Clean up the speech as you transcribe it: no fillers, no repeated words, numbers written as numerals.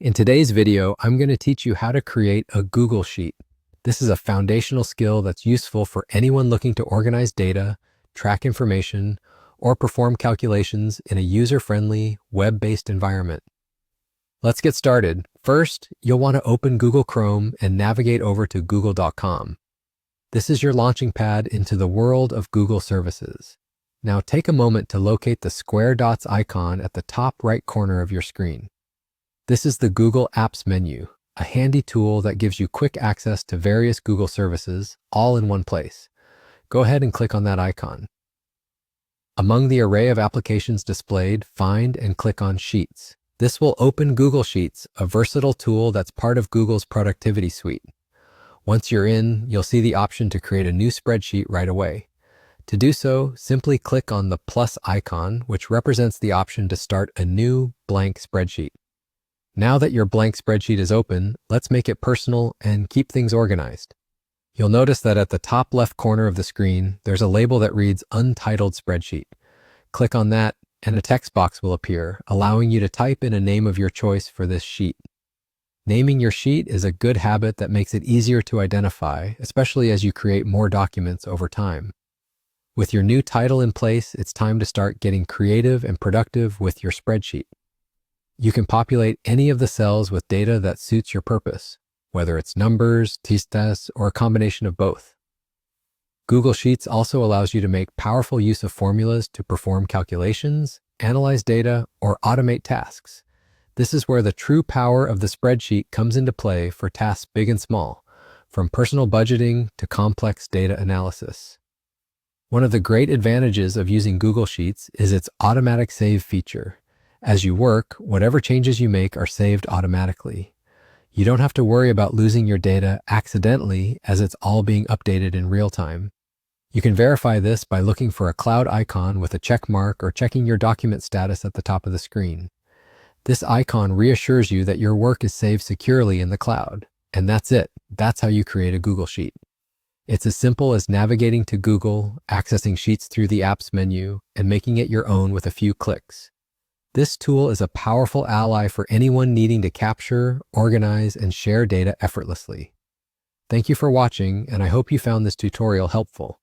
In today's video, I'm going to teach you how to create a Google Sheet. This is a foundational skill that's useful for anyone looking to organize data, track information, or perform calculations in a user-friendly, web-based environment. Let's get started. First, you'll want to open Google Chrome and navigate over to google.com. This is your launching pad into the world of Google services. Now take a moment to locate the square dots icon at the top right corner of your screen. This is the Google Apps menu, a handy tool that gives you quick access to various Google services, all in one place. Go ahead and click on that icon. Among the array of applications displayed, find and click on Sheets. This will open Google Sheets, a versatile tool that's part of Google's productivity suite. Once you're in, you'll see the option to create a new spreadsheet right away. To do so, simply click on the plus icon, which represents the option to start a new blank spreadsheet. Now that your blank spreadsheet is open, let's make it personal and keep things organized. You'll notice that at the top left corner of the screen, there's a label that reads Untitled Spreadsheet. Click on that, and a text box will appear, allowing you to type in a name of your choice for this sheet. Naming your sheet is a good habit that makes it easier to identify, especially as you create more documents over time. With your new title in place, it's time to start getting creative and productive with your spreadsheet. You can populate any of the cells with data that suits your purpose, whether it's numbers, tistas, or a combination of both. Google Sheets also allows you to make powerful use of formulas to perform calculations, analyze data, or automate tasks. This is where the true power of the spreadsheet comes into play for tasks big and small, from personal budgeting to complex data analysis. One of the great advantages of using Google Sheets is its automatic save feature. As you work, whatever changes you make are saved automatically. You don't have to worry about losing your data accidentally, as it's all being updated in real time. You can verify this by looking for a cloud icon with a check mark or checking your document status at the top of the screen. This icon reassures you that your work is saved securely in the cloud. And that's it. That's how you create a Google Sheet. It's as simple as navigating to Google, accessing Sheets through the Apps menu, and making it your own with a few clicks. This tool is a powerful ally for anyone needing to capture, organize, and share data effortlessly. Thank you for watching, and I hope you found this tutorial helpful.